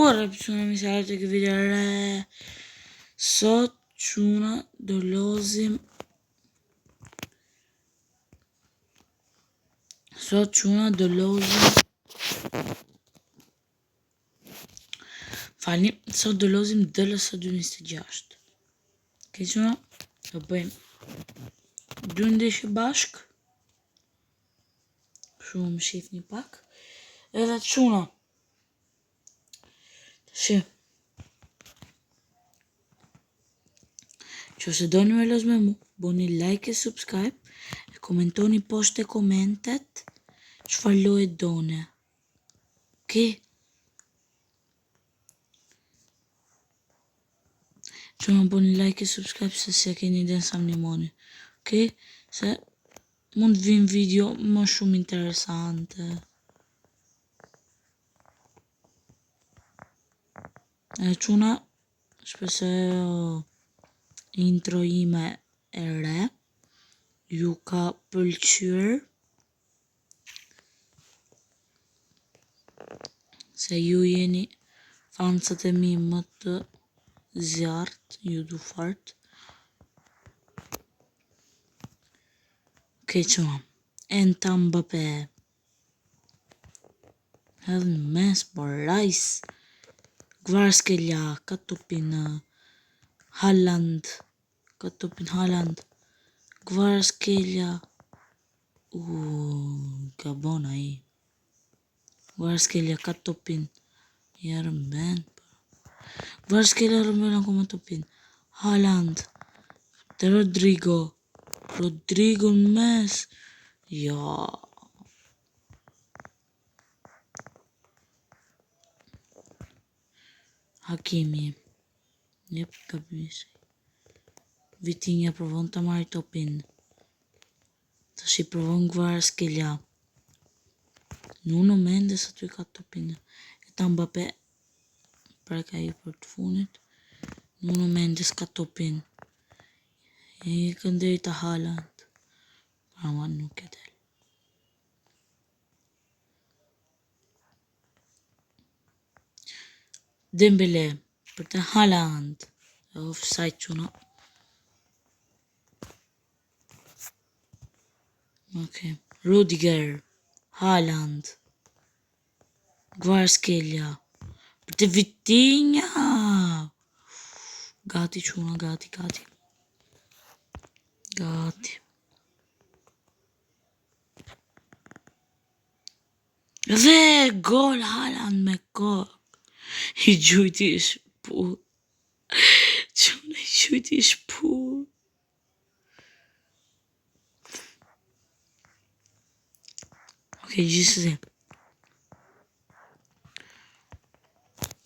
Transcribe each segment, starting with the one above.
Ora çuna mi sa të këtë video re. Sot çuna do lozim Sot çuna do lozim DLS 26. Ke çuna do bëjmë dy ndeshje bashk. Shumë shifni pak. Edhe çuna. Shi. Që se doni me loz me mu, boni like e subscribe, e komentoni poshte komentet, çfarë loje done. Okej? Çuna boni like e subscribe se keni den sa më nimoni. Okej? Se mund vin video më shumë interesante. E çuna, shpresoj intro ime e re ju ka pëlqyer, se ju jeni fansat e mi më të zjarrt, ju du fart. Okej çuna, Enta Mbappé. Edhe në mes Borajs, Kvaratskhelia ka topin Haaland, Kvaratskhelia, ka bon ai. Kvaratskhelia ka topin, ja rëmben. Kvaratskhelia rëmben akoma topin. Haaland, te Rodrigo në mes, ja. Hakimi, jep kabisi. Vitinha provon të marrë topin. Tash i provon Kvaratskhelia. Nuno Mendes aty ka topin. Eta Mbappé preka i për të funit. Nuno Mendes ka topin. I këndej të Haaland. Ama nuk e del. Dembele për të Haaland. Offside çuna. Okay. Rudiger, Haaland, Kvaratskhelia, për të Vitinha. Gati çuna, gati. Dhe gol Haaland me kokë. I gjujti shput. Çuna i gjujti shput. Okej, gjithsesi.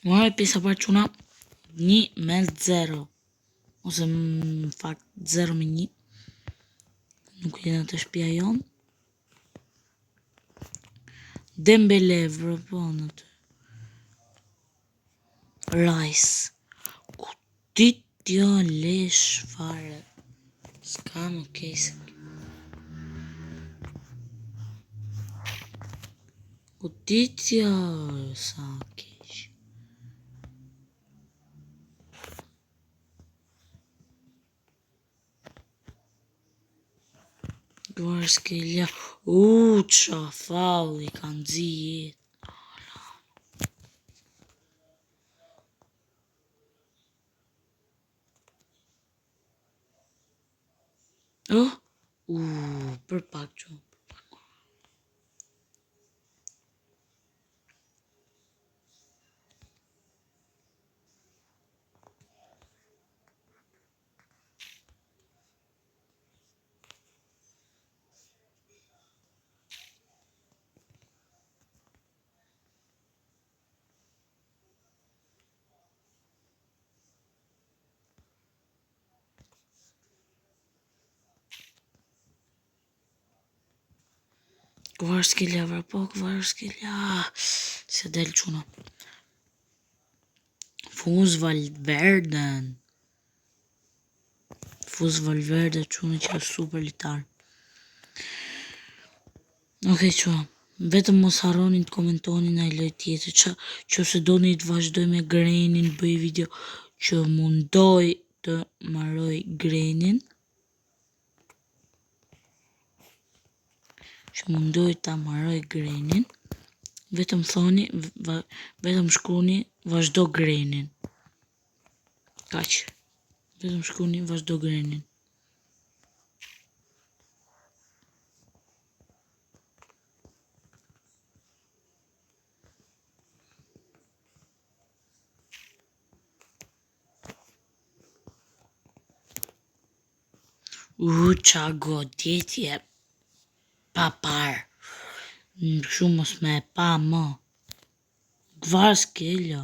Marrë pjesa parë çuna 1-0. Ose në fakt 0-1. Nuk jena të shtëpia jonë. Dembele vropon aty. Rice. Kutitja lesh fare. S'kam okej se. Kutitja sa keq. Kvaratskhelia. Qa faul i kanë zijet. Për pak që. Kvaratskhelia vrapo, Kvaratskhelia. Se del çuna. Fuz Valverde çuna që është super litar. Okej çuna. Vetëm mos harroni të komentoni në lojë tjetër, që se doni të vazhdoj me Grenin, bëj video që mundoj të marroj Grenin. Vetëm thoni, vetëm shkruni vazhdo Grenin. Kaq. Vetëm shkruni vazhdo Grenin. Qa goditje pa parë. Shumë mos me e pa më. Gvar s'kello.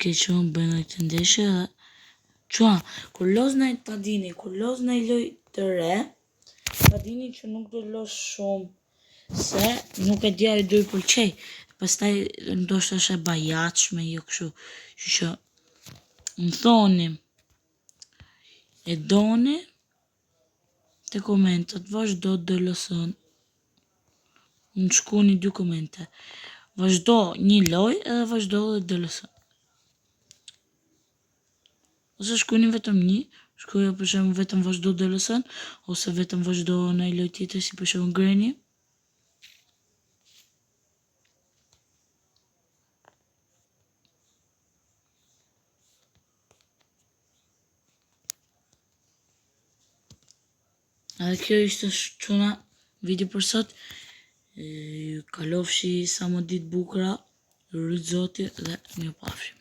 Ke që më bëjnë të ndeshë dhe qua, kur loz në ta dini, kur loz në loj të re, ta dini që nuk do loz shumë, se nuk e dja i do i pëlqej, pastaj ndoshta është e bajatshme, jo kështu, që më thoni, e doni, të komentat, vazhdo DLS-ën, më shkruani 2 komente, vazhdo një loj edhe vazhdo dhe DLS-ën. Ose shkruani vetëm një, shkruaj për shembull vetëm vazhdo DLS-ën, ose vetëm vazhdo në një lojë tjetër si për shembull Greni. Edhe kjo ishte çuna video për sot. Kalofshi sa më ditë bukura, rrit zoti dhe mirupafshim.